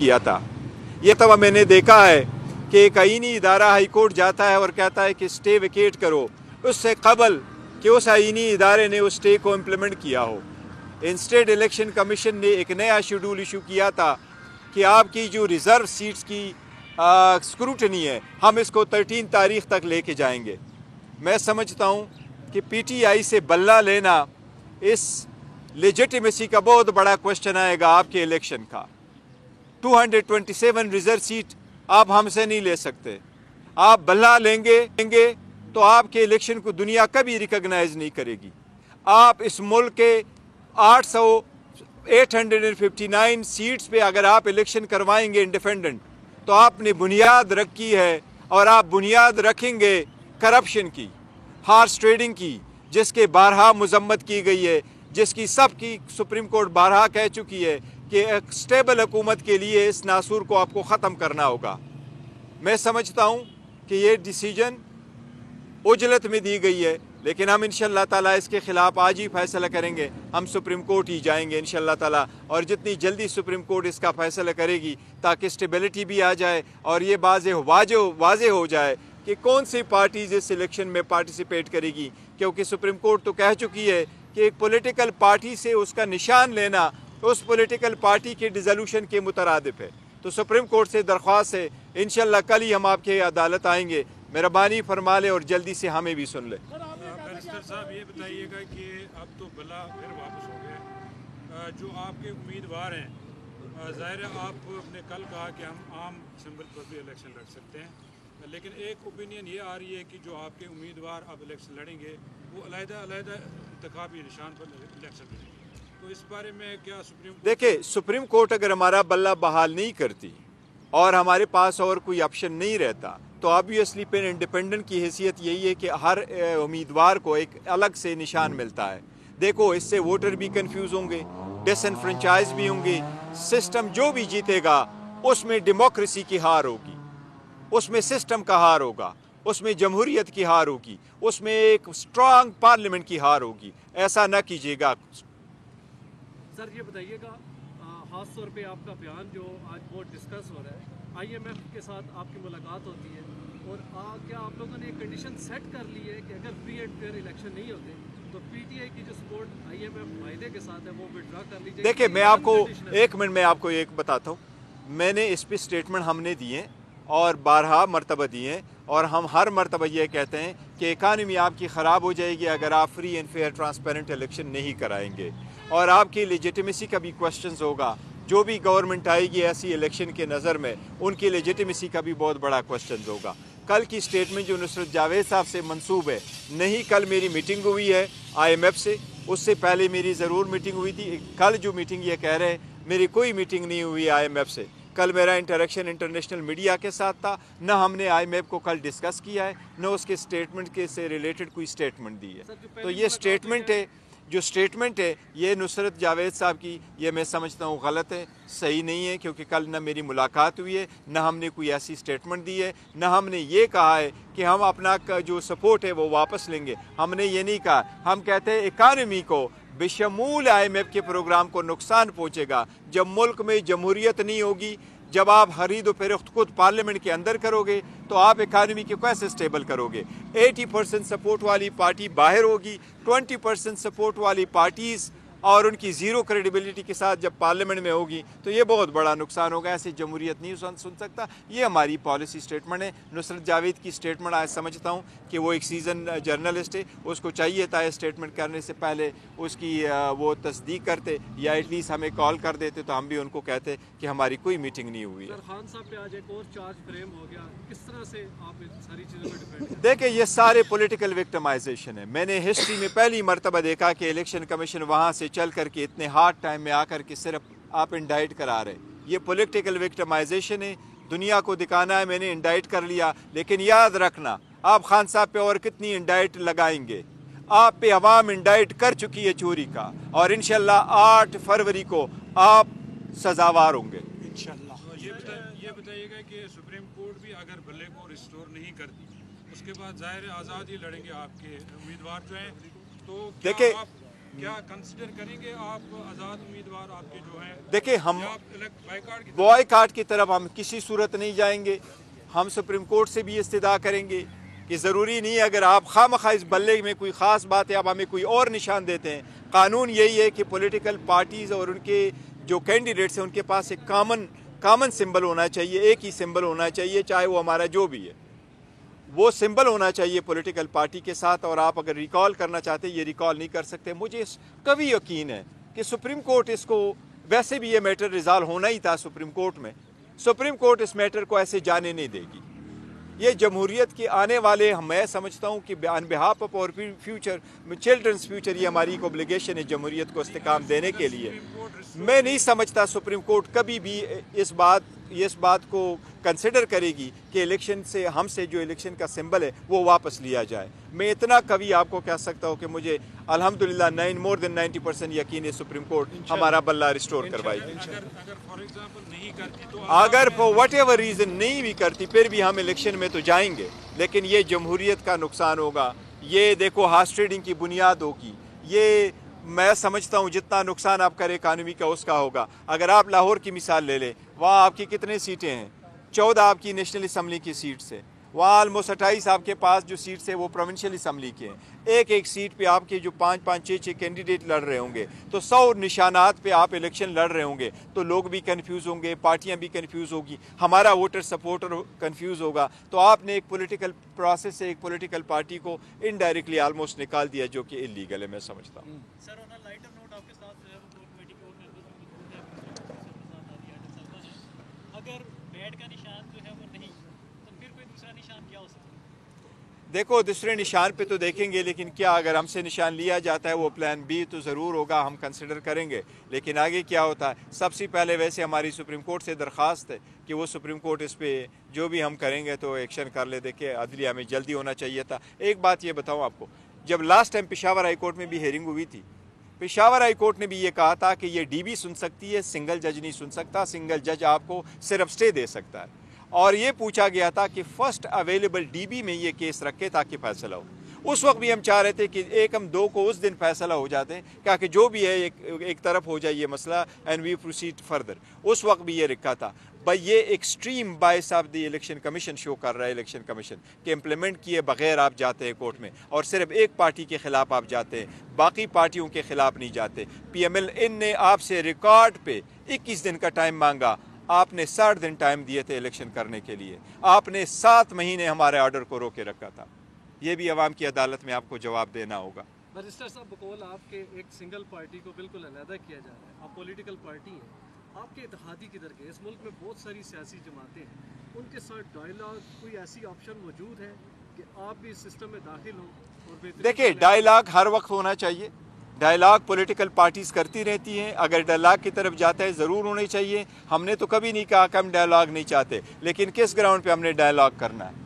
किया था। ये तब मैंने देखा है कि एक आईनी इदारा हाई कोर्ट जाता है और कहता है कि स्टे वेकेट करो, उससे कबल कि उस आईनी इदारे ने उस स्टे को इम्प्लीमेंट किया हो। स्टेट इलेक्शन कमीशन ने एक नया शेड्यूल इशू किया था कि आपकी जो रिज़र्व सीट्स की स्क्रूटनी है, हम इसको 13 तारीख तक लेके जाएंगे। मैं समझता हूँ कि पीटीआई से बल्ला लेना, इस लेजिटिमेसी का बहुत बड़ा क्वेश्चन आएगा आपके इलेक्शन का। 227 रिजर्व सीट आप हमसे नहीं ले सकते। आप बल्ला लेंगे तो आपके इलेक्शन को दुनिया कभी रिकॉग्नाइज नहीं करेगी। आप इस मुल्क के 859 सीट्स पे अगर आप इलेक्शन करवाएंगे इंडिपेंडेंट, तो आपने बुनियाद रखी है और आप बुनियाद रखेंगे करप्शन की, हार्स ट्रेडिंग की, जिसके बारहा मजम्मत की गई है, जिसकी सबकी सुप्रीम कोर्ट बारहा कह चुकी है कि एक स्टेबल हुकूमत के लिए इस नासूर को आपको ख़त्म करना होगा। मैं समझता हूँ कि ये डिसीजन उजलत में दी गई है, लेकिन हम इंशाअल्लाह ताला इसके ख़िलाफ़ आज ही फैसला करेंगे। हम सुप्रीम कोर्ट ही जाएंगे इंशाअल्लाह ताला, और जितनी जल्दी सुप्रीम कोर्ट इसका फैसला करेगी ताकि स्टेबिलिटी भी आ जाए और ये वाज़े हो जाए कि कौन सी पार्टीज़ इस इलेक्शन में पार्टिसिपेट करेगी। क्योंकि सुप्रीम कोर्ट तो कह चुकी है कि एक पॉलिटिकल पार्टी से उसका निशान लेना उस पॉलिटिकल पार्टी के डिसोल्यूशन के मुतरादिफ है। तो सुप्रीम कोर्ट से दरख्वास्त है, इंशाअल्लाह कल ही हम आपके अदालत आएंगे, मेहरबानी फरमा ले और जल्दी से हमें भी सुन ले। बैरिस्टर साहब ये बताइएगा कि अब तो बला फिर वापस हो गया, जो आपके उम्मीदवार हैं, ज़ाहिर है आप ने कल कहा कि हम आम सिंबल पर भी इलेक्शन लड़ सकते हैं, लेकिन एक ओपिनियन ये आ रही है कि जो आपके उम्मीदवार अब इलेक्शन लड़ेंगे वो अलग-अलग इंतखाबी निशान पर इलेक्शन लड़ेंगे। तो इस बारे में क्या देखिए, सुप्रीम कोर्ट अगर हमारा बल्ला बहाल नहीं करती और हमारे पास और कोई ऑप्शन नहीं रहता, तो ऑब्वियसली फिर इंडिपेंडेंट की हैसियत यही है कि हर उम्मीदवार को एक अलग से निशान मिलता है। देखो, इससे वोटर भी कंफ्यूज होंगे, डिसएनफ्रेंचाइज भी होंगे। सिस्टम जो भी जीतेगा उसमें डेमोक्रेसी की हार होगी, उसमें सिस्टम का हार होगा, उसमें जमहूरियत की हार होगी, उसमें एक स्ट्रांग पार्लियामेंट की हार होगी। ऐसा न कीजिएगा। सर ये बताइएगा, खास तौर पे आपका बयान जो आज बहुत डिस्कस हो रहा है, आईएमएफ के साथ आपकी मुलाकात होती है, और क्या आप लोगों ने एक कंडीशन सेट कर ली है कि अगर फ्री एंड फेयर इलेक्शन नहीं होते तो पीटीआई की जो सपोर्ट आईएमएफ वायदे के साथ है वो विड्रॉ कर लीजिए? देखिए, मैं आपको एक मिनट में आपको एक बताता हूँ। मैंने इस पर स्टेटमेंट हमने दिए और 12 मरतबा दिए, और हम हर मरतबा ये कहते हैं कि इकानमी आपकी ख़राब हो जाएगी अगर आप free and fair transparent election नहीं कराएंगे, और आपकी लेजिटिमेसी का भी क्वेश्चन होगा। जो भी गवर्नमेंट आएगी ऐसी इलेक्शन के नज़र में, उनकी लेजिटिमेसी का भी बहुत बड़ा क्वेश्चन होगा। कल की स्टेटमेंट जो नुसरत जावेद साहब से मंसूब है, नहीं, कल मेरी मीटिंग हुई है IMF से, उससे पहले मेरी ज़रूर मीटिंग हुई थी। कल जो मीटिंग ये कह रहे हैं, मेरी कोई मीटिंग नहीं हुई IMF से। कल मेरा इंटरेक्शन इंटरनेशनल मीडिया के साथ था, न हमने IMF को कल डिस्कस किया है, न उसके स्टेटमेंट के से रिलेटेड कोई स्टेटमेंट दी है। तो ये स्टेटमेंट है, जो स्टेटमेंट है ये नुसरत जावेद साहब की, ये मैं समझता हूँ गलत है, सही नहीं है, क्योंकि कल न मेरी मुलाकात हुई है, न हमने कोई ऐसी स्टेटमेंट दी है, न हमने ये कहा है कि हम अपना जो सपोर्ट है वो वापस लेंगे। हमने ये नहीं कहा। हम कहते हैं इकानमी को बेशमूल IMF के प्रोग्राम को नुकसान पहुँचेगा जब मुल्क में जमहूरियत नहीं होगी। जब आप खरीद व फरोख्त खुद पार्लियामेंट के अंदर करोगे तो आप इकानमी को कैसे स्टेबल करोगे? 80% सपोर्ट वाली पार्टी बाहर होगी, 20% सपोर्ट वाली पार्टीज़ और उनकी ज़ीरो क्रेडिबिलिटी के साथ जब पार्लियामेंट में होगी तो ये बहुत बड़ा नुकसान होगा। ऐसे जमहूरियत नहीं सुन सकता। ये हमारी पॉलिसी स्टेटमेंट है। नुसरत जावेद की स्टेटमेंट आज समझता हूँ कि वो एक सीजन जर्नलिस्ट है, उसको चाहिए था स्टेटमेंट करने से पहले उसकी वो तस्दीक करते या एटलीस्ट हमें कॉल कर देते, तो हम भी उनको कहते कि हमारी कोई मीटिंग नहीं हुई है। खान साहब पे आज एक और चार्ज फ्रेम हो गया, किस तरह से आप इन सारी चीज़ों पर डिपेंड? देखिए, ये सारे पॉलिटिकल विक्टिमाइजेशन है। मैंने हिस्ट्री में पहली मरतबा देखा कि इलेक्शन कमीशन वहाँ से चल करके इतने हार्ड टाइम में आकर के सिर्फ आप इंडाइट करा रहे। ये पॉलिटिकल विक्टिमाइजेशन है, दुनिया को दिखाना है मैंने इंडाइट कर लिया। लेकिन याद रखना, आप खान साहब पे और कितनी इंडाइट लगाएंगे? आप पे अवाम इंडाइट कर चुकी है चोरी का, और इंशाल्लाह 8 फरवरी को आप सजावार होंगे इंशाल्लाह। ये बताइएगा कि सुप्रीम कोर्ट भी अगर बल्ले को रिस्टोर नहीं करती, उसके बाद जाहिर आज़ाद ही लड़ेंगे आपके उम्मीदवार जो हैं, तो देखिए क्या कंसिडर करेंगे आप आज़ाद उम्मीदवार आपके जो हैं? देखिए, हम बाइकाट की बॉयकॉट की तरफ हम किसी सूरत नहीं जाएंगे। हम सुप्रीम कोर्ट से भी इस्तदा करेंगे कि ज़रूरी नहीं है अगर आप खामखा इस बल्ले में कोई ख़ास बात है, आप हमें कोई और निशान देते हैं। कानून यही है कि पॉलिटिकल पार्टीज़ और उनके जो कैंडिडेट्स हैं उनके पास एक कॉमन सिंबल होना चाहिए, एक ही सिंबल होना चाहिए, चाहे वो हमारा जो भी है, वो सिंबल होना चाहिए पॉलिटिकल पार्टी के साथ। और आप अगर रिकॉल करना चाहते हैं, ये रिकॉल नहीं कर सकते। मुझे कभी यकीन है कि सुप्रीम कोर्ट इसको, वैसे भी ये मैटर रिजॉल्व होना ही था सुप्रीम कोर्ट में, सुप्रीम कोर्ट इस मैटर को ऐसे जाने नहीं देगी। ये जमहूरियत के आने वाले, मैं समझता हूँ कि ऑन बिहाफ ऑफ और फ्यूचर, चिल्ड्रंस फ्यूचर, ये हमारी एक ऑब्लिगेशन है जमहूरियत को इस्तेकाम देने के लिए। मैं नहीं समझता सुप्रीम कोर्ट कभी भी इस बात को कंसिडर करेगी कि इलेक्शन से, हमसे जो इलेक्शन का सिंबल है वो वापस लिया जाए। मैं इतना कभी आपको कह सकता हूँ कि मुझे अल्हम्दुलिल्लाह मोर देन 90% यकीन है सुप्रीम कोर्ट हमारा बल्ला रिस्टोर करवाएगी। अगर फॉर एग्जांपल नहीं करती तो अगर फॉर वट एवर रीज़न नहीं भी करती, फिर भी हम इलेक्शन में तो जाएंगे, लेकिन ये जमहूरियत का नुकसान होगा। ये देखो, हार्स ट्रेडिंग की बुनियाद होगी। ये मैं समझता हूँ जितना नुकसान आप करें इकानमी का, उसका होगा। अगर आप लाहौर की मिसाल ले लें, वहाँ आपकी कितने सीटें हैं? 14 आपकी नेशनल असम्बली की सीट्स है। वहाँ ऑलमोस्ट 28 आपके पास जो सीट्स है वो प्रोविंशियल असम्बली के हैं। एक एक सीट पे आपके जो 5-5, 6-6 कैंडिडेट लड़ रहे होंगे, तो 100 निशानात पे आप इलेक्शन लड़ रहे होंगे, तो लोग भी कंफ्यूज होंगे, पार्टियां भी कंफ्यूज होगी, हमारा वोटर सपोर्टर कंफ्यूज होगा। तो आपने एक पॉलिटिकल प्रोसेस से एक पॉलिटिकल पार्टी को इनडायरेक्टली ऑलमोस्ट निकाल दिया, जो कि इलीगल है, मैं समझता हूँ। Sir, on a lighter note, आपके साथ जो है वो कोर कमेटी के और मेंबर्स भी मौजूद हैं। अगर बैट का निशान जो है वो नहीं, तो फिर कोई दूसरा निशान क्या हो सकता है? देखो, दूसरे निशान पे तो देखेंगे, लेकिन क्या अगर हमसे निशान लिया जाता है, वो प्लान बी तो ज़रूर होगा, हम कंसिडर करेंगे। लेकिन आगे क्या होता है, सबसे पहले वैसे हमारी सुप्रीम कोर्ट से दरख्वास्त है कि वो सुप्रीम कोर्ट इस पे जो भी हम करेंगे तो एक्शन कर ले। देखिए, अदलिया में जल्दी होना चाहिए था। एक बात ये बताऊँ आपको, जब last time Peshawar high court में भी हेयरिंग हुई थी, पेशावर हाई कोर्ट ने भी ये कहा था कि ये डीबी सुन सकती है, सिंगल जज नहीं सुन सकता। सिंगल जज आपको सिर्फ स्टे दे सकता है। और ये पूछा गया था कि फर्स्ट अवेलेबल डीबी में ये केस रखे ताकि फैसला हो। उस वक्त भी हम चाह रहे थे कि 1-2 को उस दिन फैसला हो जाते हैं, क्या कि जो भी है एक तरफ हो जाए ये मसला, एंड वी प्रोसीड फर्दर। उस वक्त भी ये रखा था। भाई, ये extreme bias of the election commission show कर रहा है, इलेक्शन कमीशन के इम्प्लीमेंट किए बगैर आप जाते हैं कोर्ट में, और सिर्फ एक पार्टी के खिलाफ आप जाते हैं, बाकी पार्टियों के खिलाफ नहीं जाते। PML इन ने आपसे रिकॉर्ड पे 21 दिन का टाइम मांगा, आपने 60 दिन टाइम दिए थे इलेक्शन करने के लिए, आपने 7 महीने हमारे ऑर्डर को रोके रखा था। ये भी अवाम की अदालत में आपको जवाब देना होगा। बैरिस्टर साहब, बकौल आपके एक सिंगल पार्टी को बिल्कुल अलहदा किया जा रहा है, आप पॉलिटिकल पार्टी हैं, आपके इत्तेहादी किधर के? इस मुल्क में बहुत सारी सियासी जमातें हैं, उनके साथ डायलॉग, कोई ऐसी ऑप्शन मौजूद है कि आप भी इस सिस्टम में दाखिल हो? और देखिए, डायलॉग हर वक्त होना चाहिए। डायलॉग पॉलिटिकल पार्टीज़ करती रहती हैं। अगर डायलॉग की तरफ जाता है ज़रूर होने चाहिए। हमने तो कभी नहीं कहा कि हम डायलॉग नहीं चाहते, लेकिन किस ग्राउंड पे हमने डायलॉग करना है?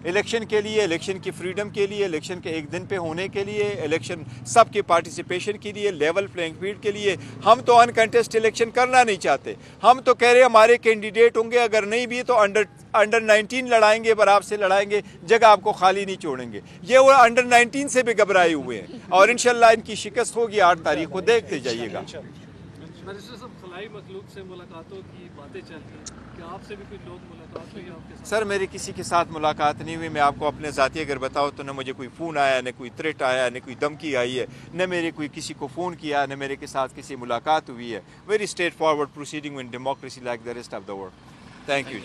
इलेक्शन के लिए, इलेक्शन की फ्रीडम के लिए, इलेक्शन के एक दिन पे होने के लिए, इलेक्शन सबके पार्टिसिपेशन के लिए, लेवल प्लेइंग फील्ड के लिए। हम तो अनकंटेस्ट इलेक्शन करना नहीं चाहते। हम तो कह रहे हमारे कैंडिडेट होंगे, अगर नहीं भी तो अंडर 19 लड़ाएंगे, बराबर से लड़ाएंगे, जगह आपको खाली नहीं छोड़ेंगे। ये वो अंडर 19 से भी घबराए हुए हैं, और इंशाल्लाह इनकी शिकस्त होगी 8 तारीख को, देखते जाइएगा। बैरिस्टर साहब, खलाई मखलूक से मुलाकातों की बातें चल रही हैं, क्या आपसे भी कोई लोग मुलाकात हुई आपके साथ? सर, मेरी किसी के साथ मुलाकात नहीं हुई। मैं आपको अपने ज़ाती अगर बताऊँ तो न मुझे कोई फ़ोन आया, न कोई थ्रेट आया, न कोई धमकी आई है, न मेरे कोई किसी को फ़ोन किया, न मेरे के साथ किसी मुलाकात हुई है। Very straight forward proceeding in democracy like the rest of the world. Thank you.